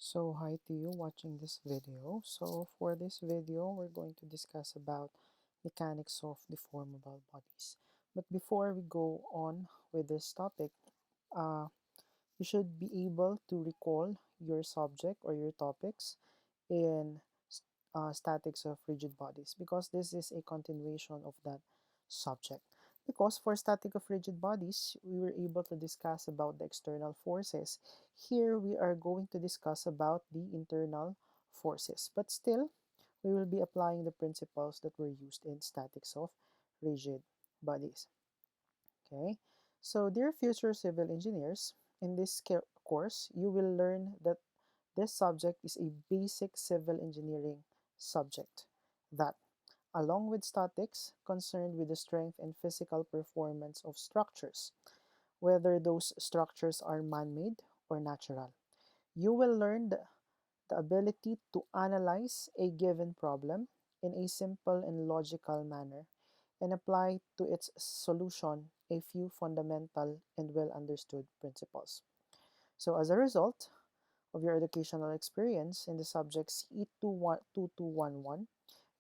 So hi to you watching this video. So for this video, we're going to discuss about mechanics of deformable bodies. But before we go on with this topic, uh, you should be able to recall your subject or your topics in statics of rigid bodies because this is a continuation of that subject. Because for static of rigid bodies, we were able to discuss about the external forces. Here we are going to discuss about the internal forces, but still we will be applying the principles that were used in statics of rigid bodies. Okay, so dear future civil engineers, in this course, you will learn that this subject is a basic civil engineering subject that, along with statics, concerned with the strength and physical performance of structures, whether those structures are man-made or natural. You will learn the ability to analyze a given problem in a simple and logical manner and apply to its solution a few fundamental and well understood principles. So, as a result of your educational experience in the subject CE2211,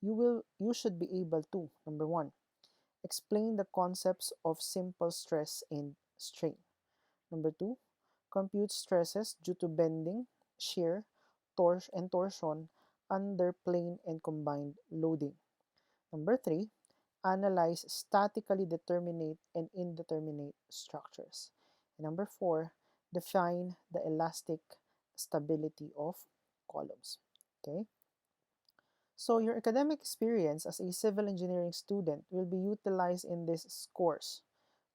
you should be able to, number one, explain the concepts of simple stress and strain. Number two, compute stresses due to bending, shear, and torsion under plane and combined loading. Number three, analyze statically determinate and indeterminate structures. And number four, define the elastic stability of columns. Okay, so your academic experience as a civil engineering student will be utilized in this course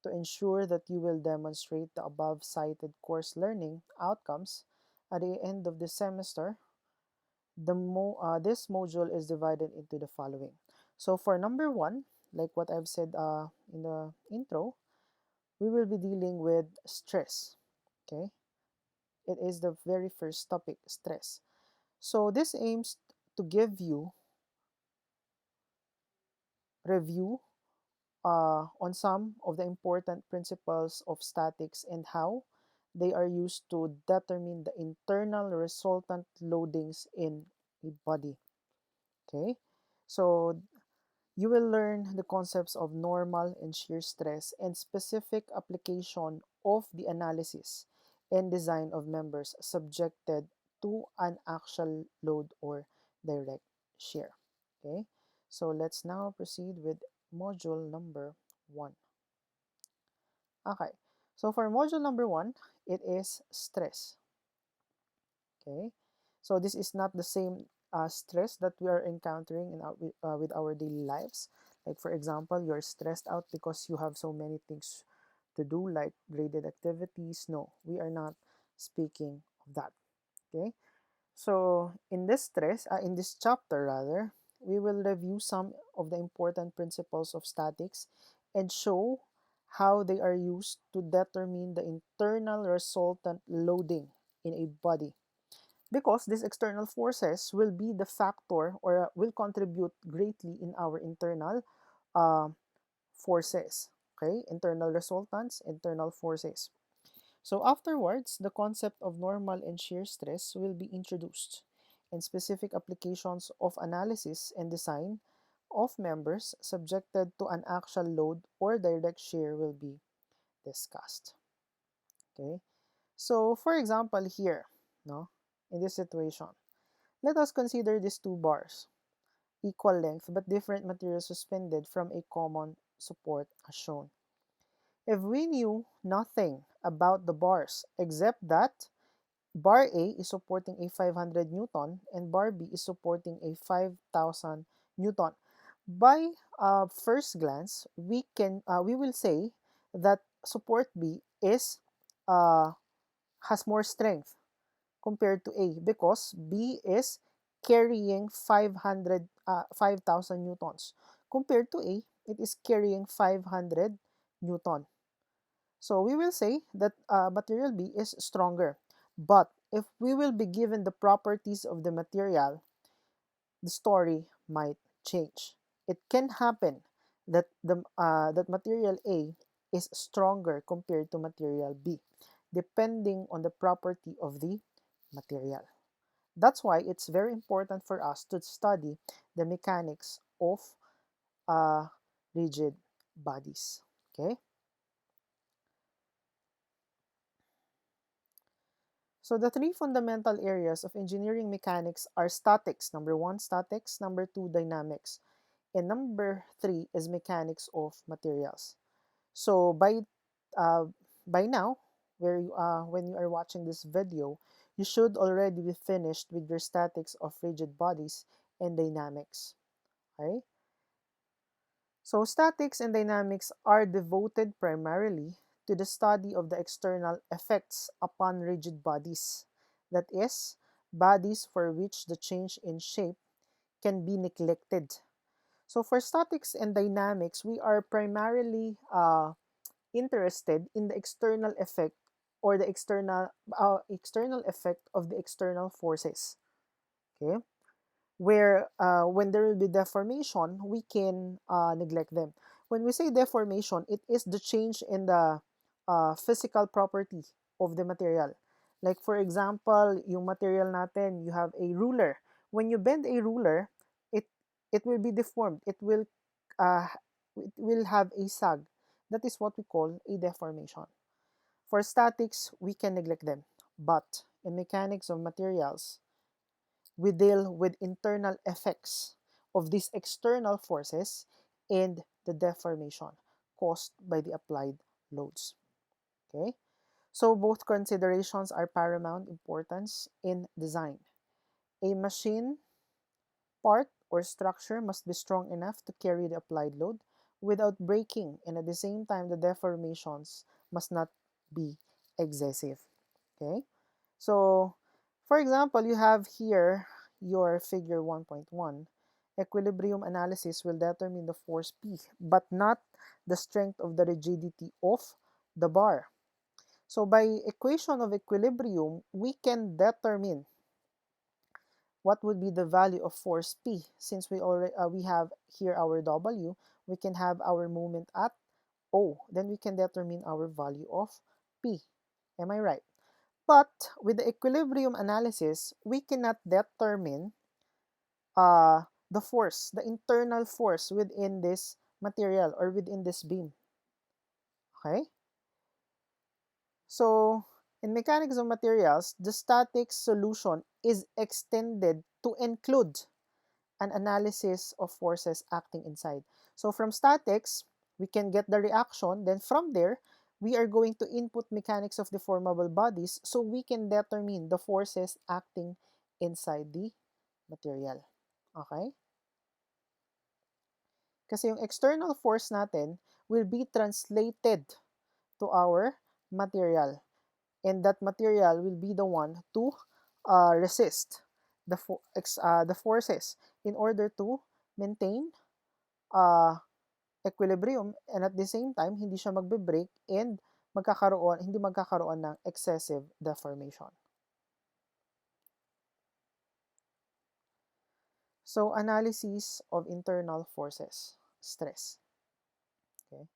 to ensure that you will demonstrate the above cited course learning outcomes at the end of the semester. This module is divided into the following. So for number one, like what I've said in the intro, we will be dealing with stress. Okay, it is the very first topic, stress. So this aims to give you review on some of the important principles of statics and how they are used to determine the internal resultant loadings in a body. Okay, so you will learn the concepts of normal and shear stress and specific application of the analysis and design of members subjected to an axial load or direct shear. Okay, so let's now proceed with module number 1. Okay, so for module number 1, it is stress. Okay, so this is not the same stress that we are encountering with our daily lives. Like for example, you're stressed out because you have so many things to do, like graded activities. No, we are not speaking of that. Okay, so in this chapter rather, we will review some of the important principles of statics and show how they are used to determine the internal resultant loading in a body, because these external forces will be the factor or will contribute greatly in our internal uh, forces. Okay, internal resultants, internal forces. So afterwards, the concept of normal and shear stress will be introduced, and specific applications of analysis and design of members subjected to an axial load or direct shear will be discussed. Okay, so for example here, no, in this situation, let us consider these two bars, equal length but different materials suspended from a common support as shown. If we knew nothing about the bars except that bar A is supporting a 500 Newton and bar B is supporting a 5,000 Newton, by first glance, we will say that support B is uh, has more strength compared to A because B is carrying 5,000 newtons. Compared to A, it is carrying 500 newton. So we will say that material B is stronger. But if we will be given the properties of the material, the story might change. It can happen that that material A is stronger compared to material B, depending on the property of the material. That's why it's very important for us to study the mechanics of uh, rigid bodies. Okay? So the three fundamental areas of engineering mechanics are statics. Number one, statics. Number two, dynamics. And number three is mechanics of materials. So uh, by now, when you are watching this video, you should already be finished with your statics of rigid bodies and dynamics. Okay? So statics and dynamics are devoted primarily to the study of the external effects upon rigid bodies. That is, bodies for which the change in shape can be neglected. So for statics and dynamics, we are primarily interested in the external effect or the external effect of the external forces. Okay, where when there will be deformation, we can neglect them. When we say deformation, it is the change in the physical property of the material. Like for example, yung material natin, you have a ruler. When you bend a ruler, it it will be deformed. Uh, it will have a sag. That is what we call a deformation. For statics, we can neglect them. But in mechanics of materials, we deal with internal effects of these external forces and the deformation caused by the applied loads. Okay? So both considerations are paramount importance in design. A machine part or structure must be strong enough to carry the applied load without breaking, and at the same time the deformations must not be excessive. Okay? So, for example, you have here your figure 1.1. Equilibrium analysis will determine the force P, but not the strength of the rigidity of the bar. So, by equation of equilibrium, we can determine what would be the value of force P. Since we have here our W, we can have our moment at O. Then we can determine our value of P. Am I right? But with the equilibrium analysis, we cannot determine the force, the internal force within this material or within this beam. Okay? So, in mechanics of materials, the static solution is extended to include an analysis of forces acting inside. So, from statics, we can get the reaction. Then from there, we are going to input mechanics of deformable bodies so we can determine the forces acting inside the material. Okay? Kasi yung external force natin will be translated to our material. And that material will be the one to resist the forces in order to maintain uh, equilibrium, and at the same time hindi siya magbe-break and hindi magkakaroon ng excessive deformation. So analysis of internal forces, stress. Okay.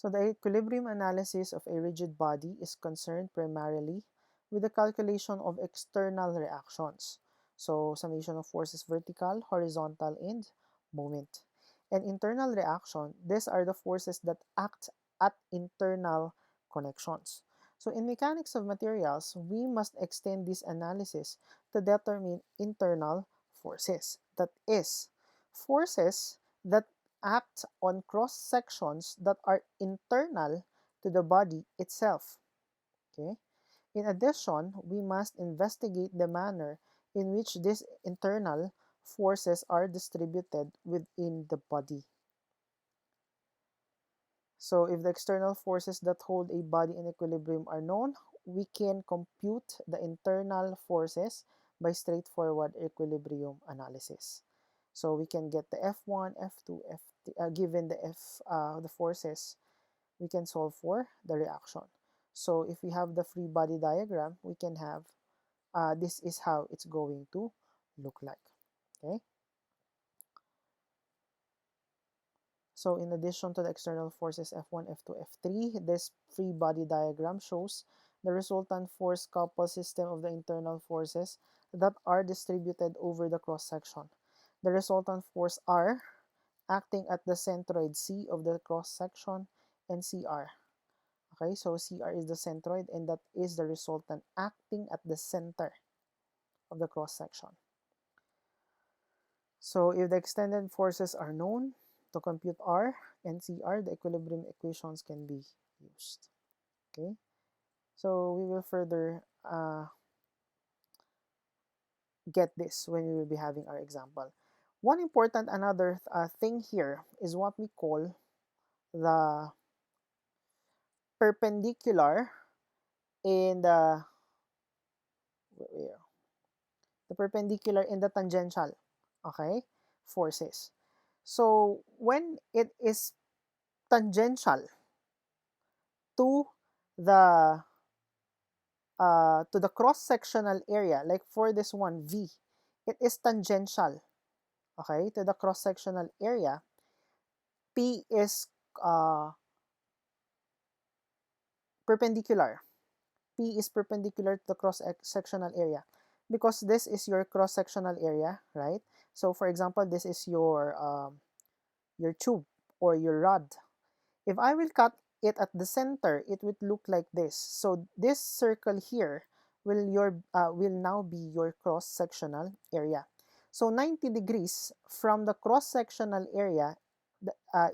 So the equilibrium analysis of a rigid body is concerned primarily with the calculation of external reactions. So summation of forces vertical, horizontal, and moment. And internal reaction, these are the forces that act at internal connections. So in mechanics of materials, we must extend this analysis to determine internal forces. That is, forces that act on cross sections that are internal to the body itself. Okay? In addition, we must investigate the manner in which these internal forces are distributed within the body. So, if the external forces that hold a body in equilibrium are known, we can compute the internal forces by straightforward equilibrium analysis. So, we can get the F1, F2, F3, given the forces, we can solve for the reaction. So if we have the free body diagram, we can have this is how it's going to look like. Okay. So in addition to the external forces F1, F2, F3, this free body diagram shows The resultant force couples system of the internal forces that are distributed over the cross-section. The resultant force R acting at the centroid C of the cross-section and CR. Okay, so CR is the centroid and that is the resultant acting at the center of the cross-section. So if the extended forces are known, to compute R and CR, the equilibrium equations can be used. Okay, so we will further get this when we will be having our example. One important another thing here is what we call the perpendicular and the perpendicular and the tangential, okay, forces. So when it is tangential to the cross-sectional area, like for this one V, it is tangential, okay, to the cross-sectional area. P is perpendicular. P is perpendicular to the cross-sectional area because this is your cross-sectional area, right? So for example, this is your tube or your rod. If I will cut it at the center, it would look like this. So this circle here will now be your cross-sectional area. So 90 degrees from the cross-sectional area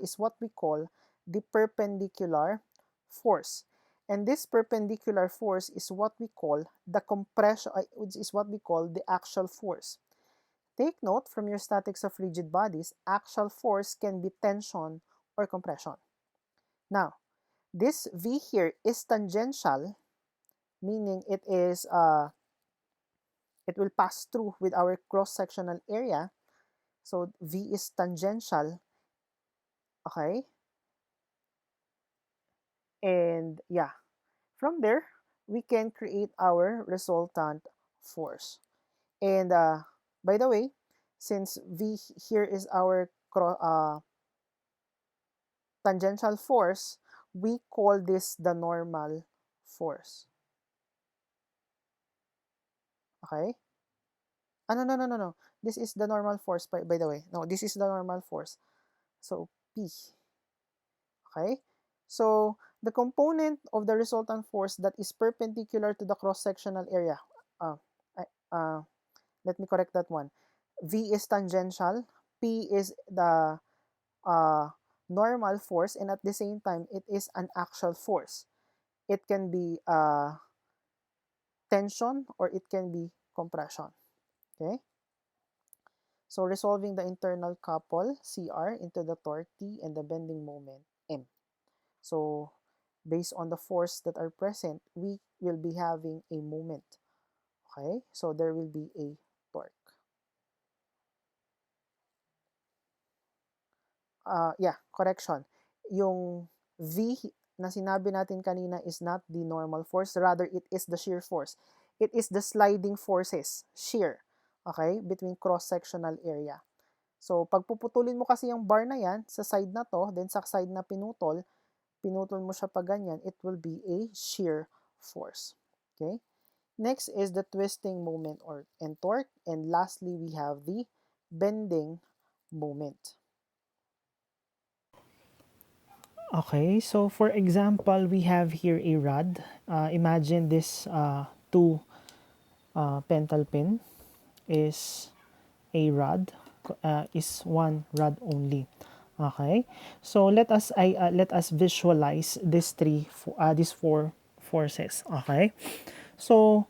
is what we call the perpendicular force. And this perpendicular force is what we call the compression, is what we call the axial force. Take note from your statics of rigid bodies, axial force can be tension or compression. Now, this V here is tangential, meaning it will pass through with our cross-sectional area. So V is tangential, okay? And yeah, from there, we can create our resultant force. And by the way, since V here is our tangential force, we call this the normal force. Okay? No, no, no, no, no. This is the normal force, by the way. No, this is the normal force. So, P. Okay? So, the component of the resultant force that is perpendicular to the cross-sectional area. Uh, uh, let me correct that one. V is tangential. P is the normal force, and at the same time, it is an axial force. It can be tension or it can be compression. Okay? So resolving the internal couple CR into the torque T and the bending moment M. So based on the force that are present, we will be having a moment. Okay? So there will be a torque. Correction. Yung V na sinabi natin kanina is not the normal force, rather it is the shear force. It is the sliding forces, shear, okay, between cross-sectional area. So, pag puputulin mo kasi yung bar na yan, sa side na to, then sa side na pinutol mo siya pa ganyan, it will be a shear force. Okay? Next is the twisting moment and torque. And lastly, we have the bending moment. Okay, so for example, we have here a rod. Imagine this two pental pin is a rod, is one rod only. Okay, so let us visualize these four forces. Okay, so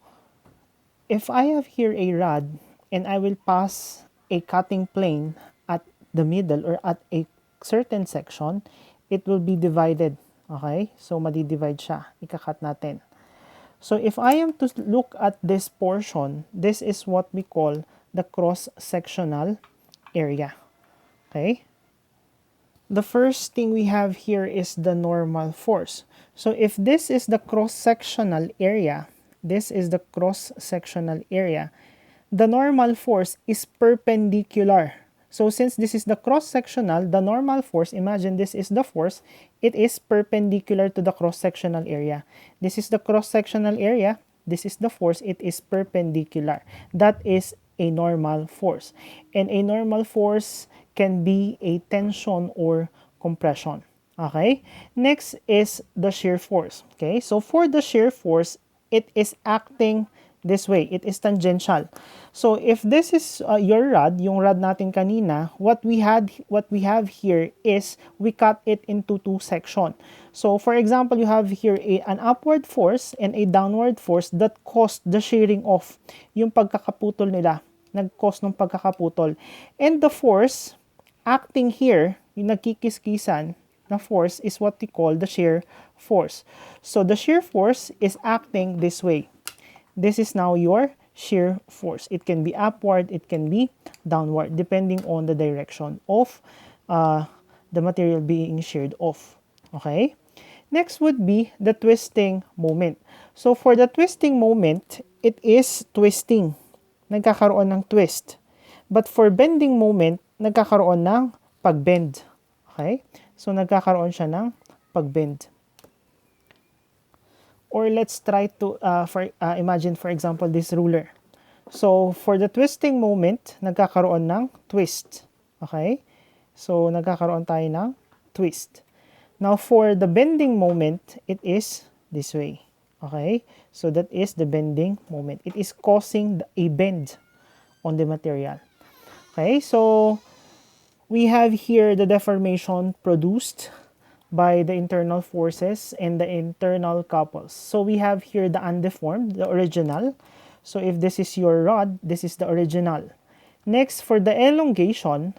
if I have here a rod and I will pass a cutting plane at the middle or at a certain section, it will be divided. Okay? So, madidivide siya. Ikakat natin. So, if I am to look at this portion, this is what we call the cross-sectional area. Okay? The first thing we have here is the normal force. So, if this is the cross-sectional area, this is the cross-sectional area, the normal force is perpendicular. So since this is the cross-sectional, the normal force, imagine this is the force, it is perpendicular to the cross-sectional area. This is the cross-sectional area, this is the force, it is perpendicular. That is a normal force. And a normal force can be a tension or compression. Okay? Next is the shear force. Okay? So for the shear force, it is acting this way. It is tangential. So if this is your rod, yung rod natin kanina, what we have here is we cut it into two sections. So for example, you have here an upward force and a downward force that caused the shearing off, yung pagkakaputol nila, nag-cause ng pagkakaputol. And the force acting here, yung nagkikiskisan na force is what we call the shear force. So the shear force is acting this way. This is now your shear force. It can be upward, it can be downward, depending on the direction of the material being sheared off. Okay? Next would be the twisting moment. So for the twisting moment, it is twisting. Nagkakaroon ng twist. But for bending moment, nagkakaroon ng pagbend. Okay? So nagkakaroon siya ng pagbend. Or let's try to imagine for example this ruler. So for the twisting moment, nagkakaroon ng twist. Okay? So nagkakaroon tayo ng twist. Now for the bending moment, it is this way. Okay? So that is the bending moment. It is causing a bend on the material. Okay? So we have here the deformation produced by the internal forces and the internal couples. So we have here the undeformed, the original. So if this is your rod, this is the original. Next, for the elongation,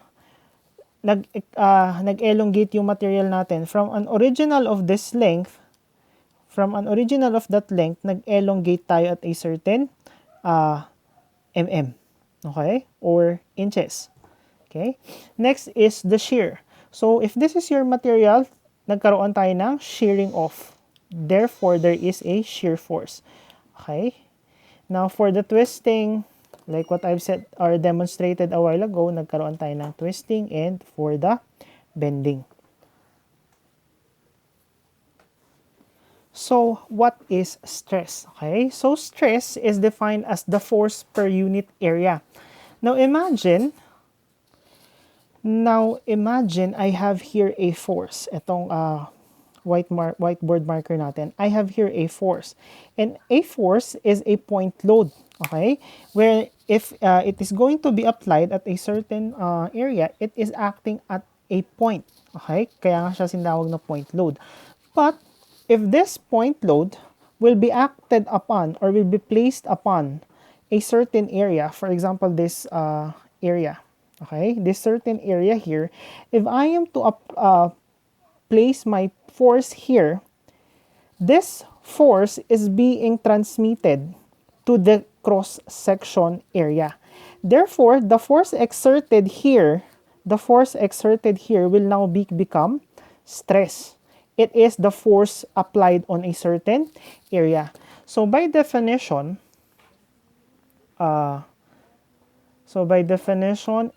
nag-elongate yung material natin from an original of this length, from an original of that length, nag-elongate tayo at a certain mm. Okay? Or inches. Okay? Next is the shear. So if this is your material, nagkaroon tayo ng shearing off. Therefore, there is a shear force. Okay? Now, for the twisting, like what I've said or demonstrated a while ago, nagkaroon tayo ng twisting, and for the bending. So, what is stress? Okay? So, stress is defined as the force per unit area. Now, imagine I have here a force. Itong whiteboard marker natin. I have here a force. And a force is a point load. Okay? Where if it is going to be applied at a certain area, it is acting at a point. Okay? Kaya nga siya sinawag na point load. But if this point load will be acted upon or will be placed upon a certain area, for example, this area, okay, this certain area here, if I am to place my force here, this force is being transmitted to the cross-section area. Therefore, the force exerted here will now become stress. It is the force applied on a certain area. So by definition,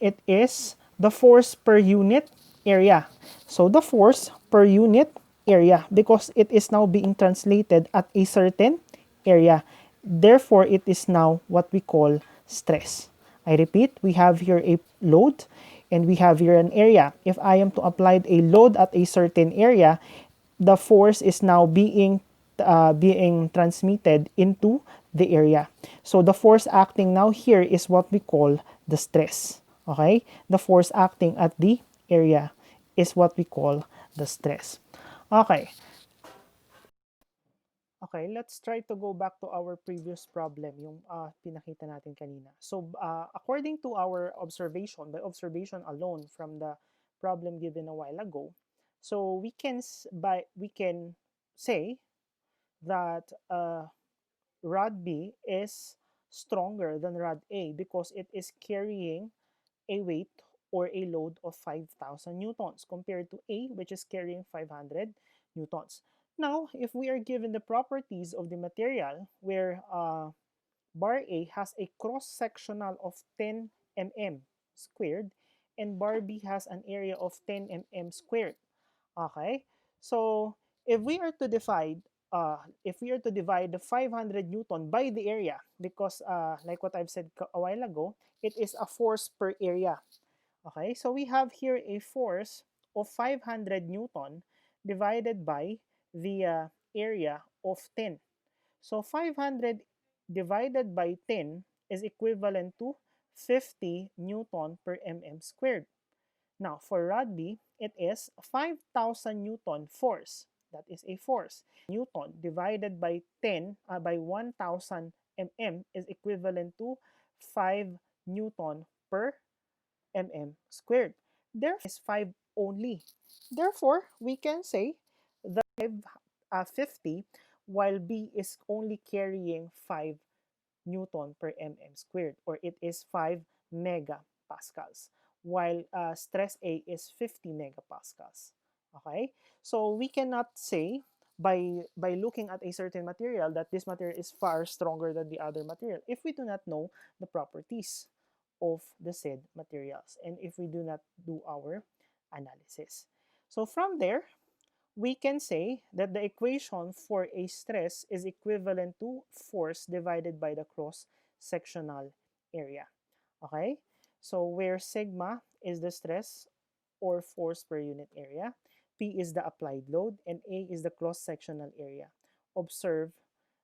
it is the force per unit area. So the force per unit area, because it is now being translated at a certain area. Therefore, it is now what we call stress. I repeat, we have here a load and we have here an area. If I am to apply a load at a certain area, the force is now being transmitted into the area. So the force acting now here is what we call the stress. Okay? The force acting at the area is what we call the stress. Okay. Okay, let's try to go back to our previous problem, yung pinakita natin kanina. So, according to our observation, by observation alone from the problem given a while ago, so we can say that rod B is stronger than rod A because it is carrying a weight or a load of 5,000 newtons compared to A, which is carrying 500 newtons. Now, if we are given the properties of the material where bar A has a cross-sectional of 10 mm squared and bar B has an area of 10 mm squared. Okay? So if we are to divide the 500 Newton by the area, because like what I've said a while ago, it is a force per area. Okay? So we have here a force of 500 Newton divided by the area of 10. So 500 divided by 10 is equivalent to 50 Newton per mm squared. Now, for rod B, it is 5,000 Newton force. That is a force. Newton divided by 10, by 1,000 mm is equivalent to 5 Newton per mm squared. Therefore, is 5 only. Therefore, we can say that 50 while B is only carrying 5 Newton per mm squared, or it is 5 megapascals, while stress A is 50 megapascals. Okay? So we cannot say by looking at a certain material that this material is far stronger than the other material if we do not know the properties of the said materials and if we do not do our analysis. So from there, we can say that the equation for a stress is equivalent to force divided by the cross-sectional area. Okay? So where sigma is the stress or force per unit area, P is the applied load, and A is the cross-sectional area. Observe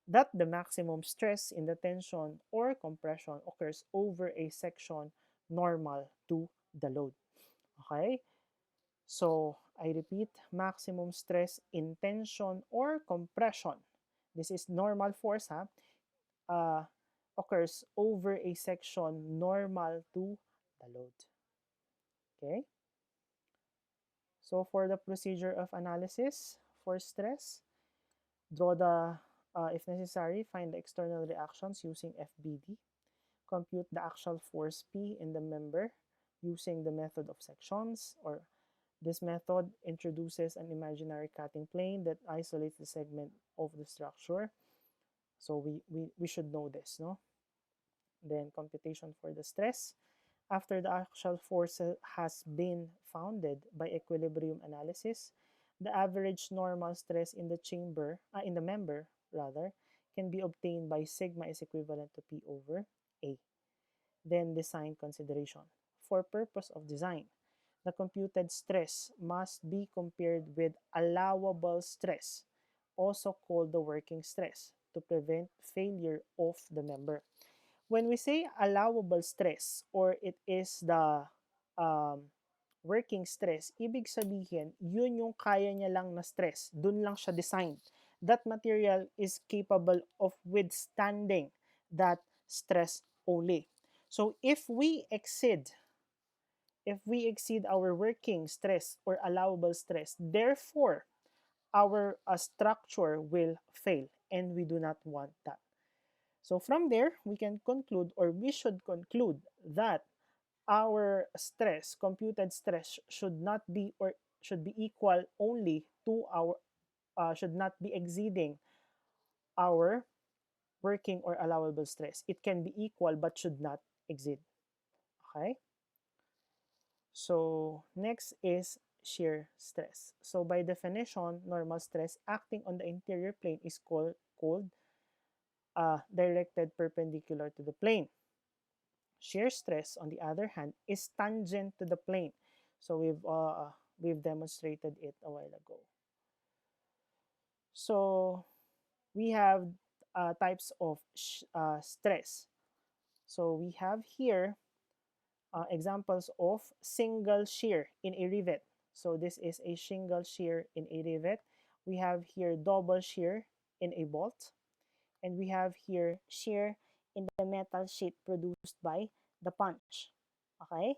that the maximum stress in the tension or compression occurs over a section normal to the load. Okay? So, I repeat, maximum stress in tension or compression. This is normal force, uh, occurs over a section normal to the load. Okay? So, for the procedure of analysis for stress, draw the, if necessary, find the external reactions using FBD. Compute the actual force P in the member using the method of sections, or this method introduces an imaginary cutting plane that isolates the segment of the structure. So we should know this, no? Then computation for the stress. After the actual force has been founded by equilibrium analysis, the average normal stress in the chamber, in the member rather, can be obtained by sigma is equivalent to P over A. Then design consideration. For purpose of design, the computed stress must be compared with allowable stress, also called the working stress, to prevent failure of the member. When we say allowable stress or it is the um, working stress, ibig sabihin, yun yung kaya niya lang na stress. Dun lang siya designed. That material is capable of withstanding that stress only. So if we exceed our working stress or allowable stress, therefore our structure will fail, and we do not want that. So from there, we can conclude, or we should conclude, that our stress, computed stress, should not be, or should be equal only to our, should not be exceeding our working or allowable stress. It can be equal but should not exceed. Okay? So next is shear stress. So by definition, normal stress acting on the interior plane is called directed perpendicular to the plane. Shear stress, on the other hand, is tangent to the plane. So we've demonstrated it a while ago. So we have types of stress. So we have here examples of single shear in a rivet. So this is a single shear in a rivet. We have here double shear in a bolt. And we have here shear in the metal sheet produced by the punch. Okay?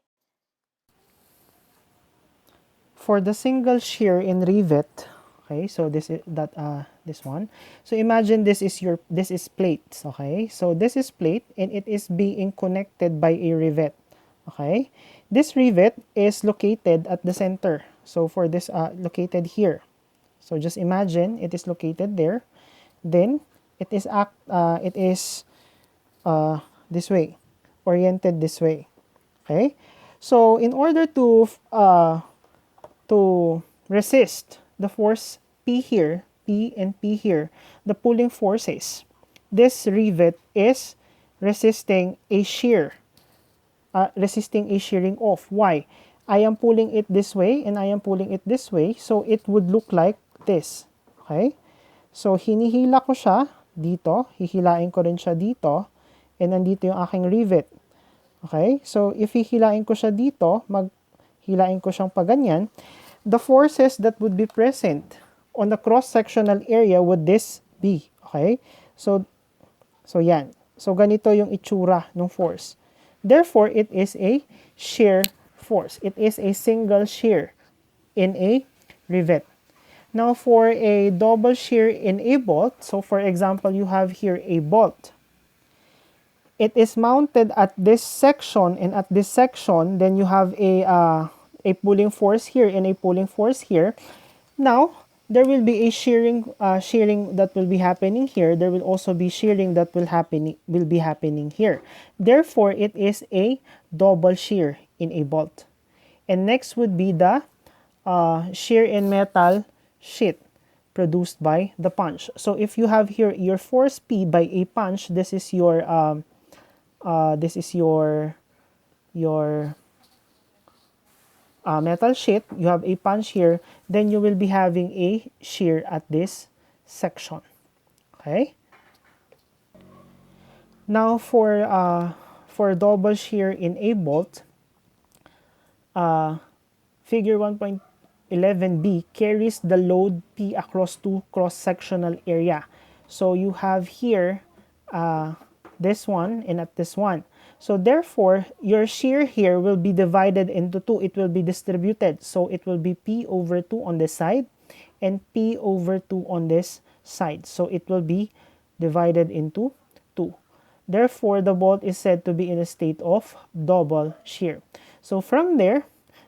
For the single shear in rivet, okay, so this one. So imagine this is plates, okay? So this is plate and it is being connected by a rivet. Okay? This rivet is located at the center. So for this located here. So just imagine it is located there. Then it is this way, oriented this way. Okay? So in order to resist the force P here, P and P here, the pulling forces, this rivet is resisting a shear, resisting a shearing off. Why? I am pulling it this way and I am pulling it this way, so it would look like this. Okay? So, hinihila ko siya dito, hihilain ko rin siya dito, and nandito yung aking rivet. Okay? So, if hihilain ko siya dito, maghilain ko siyang paganyan, the forces that would be present on the cross-sectional area would this be. Okay? So yan. So, ganito yung itsura ng force. Therefore, it is a shear force. It is a single shear in a rivet. Now, for a double shear in a bolt, so for example, you have here a bolt. It is mounted at this section and at this section, then you have a pulling force here and a pulling force here. Now, there will be a shearing that will be happening here. There will also be shearing that will be happening here. Therefore, it is a double shear in a bolt. And next would be the shear in metal sheet produced by the punch. So if you have here your force P by a punch, this is your metal sheet. You have a punch here, then you will be having a shear at this section. Okay. Now for double shear in a bolt, figure 1.11b carries the load P across two cross-sectional area. So you have here this one and at this one. So therefore, your shear here will be divided into two. It will be distributed. So it will be P over 2 on this side and P over 2 on this side. So it will be divided into 2. Therefore, the bolt is said to be in a state of double shear. So from there,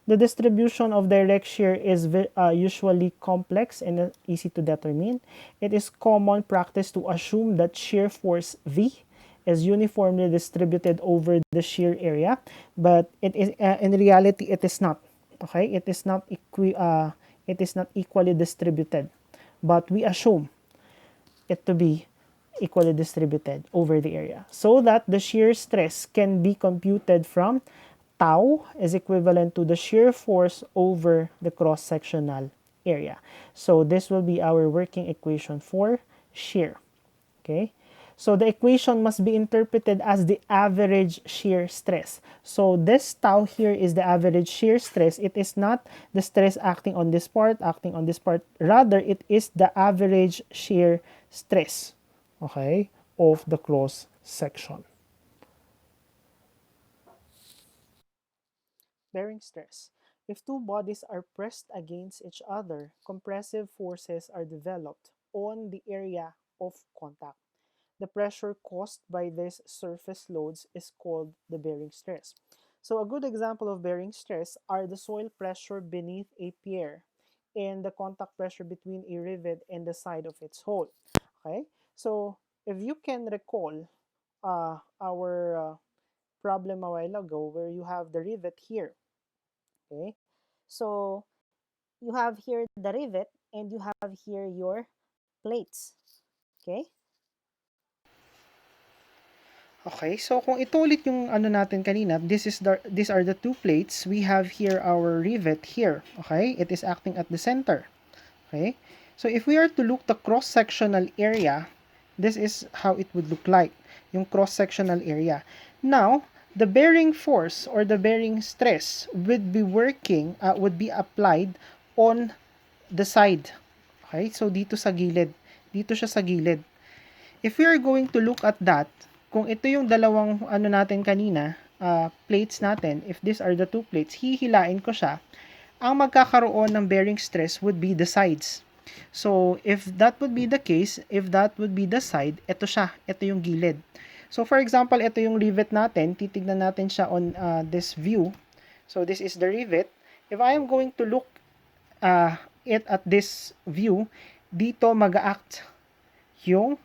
the distribution of direct shear is usually complex and easy to determine. It is common practice to assume that shear force V is uniformly distributed over the shear area, but it is in reality it is not. Okay, it is not equally distributed, but we assume it to be equally distributed over the area so that the shear stress can be computed from tau is equivalent to the shear force over the cross-sectional area. So this will be our working equation for shear. Okay. So the equation must be interpreted as the average shear stress. So this tau here is the average shear stress. It is not the stress acting on this part, acting on this part. Rather, it is the average shear stress, okay, of the cross section. Bearing stress. If two bodies are pressed against each other, compressive forces are developed on the area of contact. The pressure caused by these surface loads is called the bearing stress. So a good example of bearing stress are the soil pressure beneath a pier and the contact pressure between a rivet and the side of its hole. Okay, so if you can recall our problem a while ago where you have the rivet here. Okay, so you have here the rivet and you have here your plates. Okay. Okay, so kung ito ulit yung ano natin kanina, these are the two plates. We have here our rivet here. Okay, it is acting at the center. Okay, so if we are to look the cross-sectional area, this is how it would look like, yung cross-sectional area. Now, the bearing force or the bearing stress would be applied on the side. Okay, so dito sa gilid. Dito siya sa gilid. If we are going to look at that, kung ito yung dalawang ano natin kanina, plates natin, if these are the two plates, hihilain ko siya, ang magkakaroon ng bearing stress would be the sides. So, if that would be the case, if that would be the side, ito siya, ito yung gilid. So, for example, ito yung rivet natin, titignan natin siya on this view. So, this is the rivet. If I am going to look it at this view, dito mag-act yung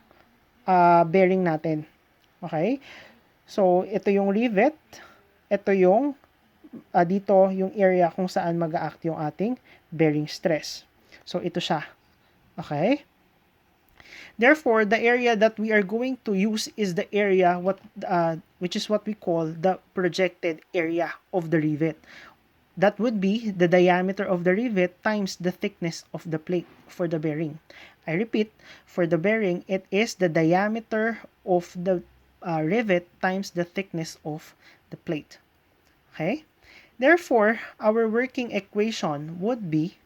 bearing natin. Okay? So, ito yung rivet, ito yung dito yung area kung saan mag-act yung ating bearing stress. So, ito siya. Okay? Therefore, the area that we are going to use is the area which is what we call the projected area of the rivet. That would be the diameter of the rivet times the thickness of the plate for the bearing. I repeat, for the bearing, it is the diameter of the rivet times the thickness of the plate. Okay? Therefore, our working equation would be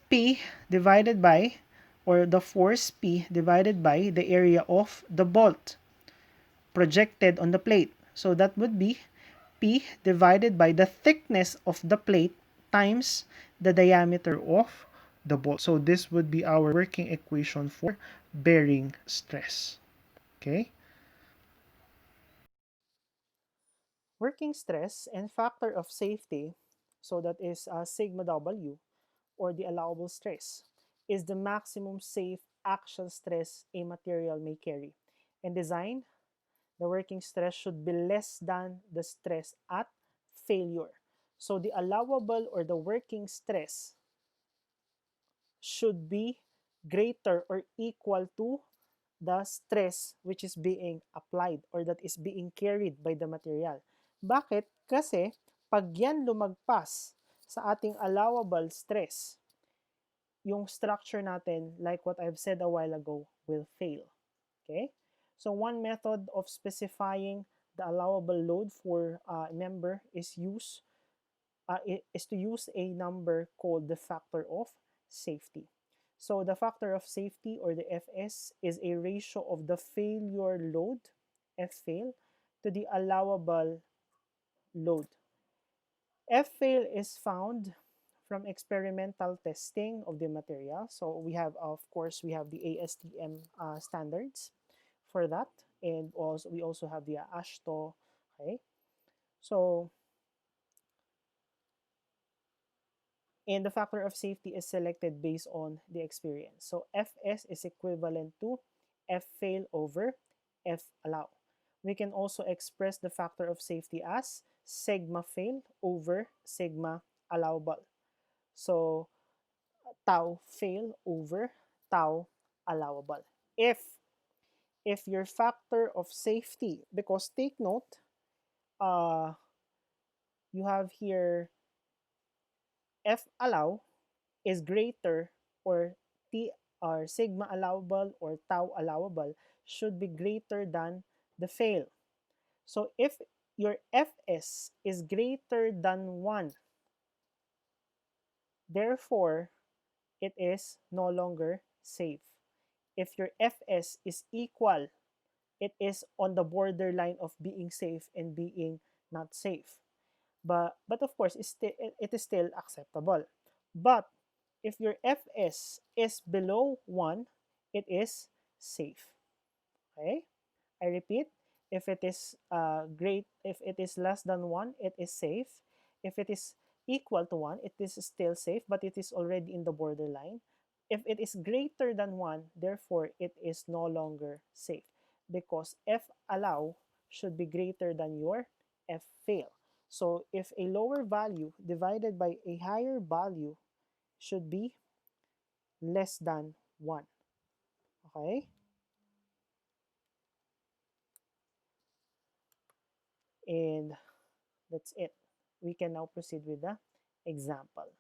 P divided by, or the force P divided by the area of the bolt projected on the plate. So that would be P divided by the thickness of the plate times the diameter of the bolt. So this would be our working equation for bearing stress. Okay? Working stress and factor of safety, so that is sigma W, or the allowable stress, is the maximum safe axial stress a material may carry. In design, the working stress should be less than the stress at failure. So the allowable or the working stress should be greater or equal to the stress which is being applied or that is being carried by the material. Bakit? Kasi pag yan lumagpas sa ating allowable stress, yung structure natin, like what I've said a while ago, will fail. Okay? So one method of specifying the allowable load for a member is to use a number called the factor of safety. So the factor of safety, or the FS, is a ratio of the failure load, F fail, to the allowable load. F fail is found from experimental testing of the material. So we have, of course, we have the ASTM standards for that, and also we also have the ASHTO. Okay, so and the factor of safety is selected based on the experience. So Fs is equivalent to F fail over F allow. We can also express the factor of safety as sigma fail over sigma allowable. So tau fail over tau allowable. If your factor of safety, because take note, uh, you have here F allow is greater, or T or sigma allowable or tau allowable should be greater than the fail. So if your Fs is greater than 1, therefore it is no longer safe. If your Fs is equal, it is on the borderline of being safe and being not safe. But of course, it is still acceptable. But if your Fs is below 1, it is safe. Okay? I repeat, if it is less than 1, it is safe. If it is equal to 1, it is still safe, but it is already in the borderline. If it is greater than 1, therefore it is no longer safe, because F allow should be greater than your F fail. So if a lower value divided by a higher value should be less than 1. Okay? And that's it. We can now proceed with the example.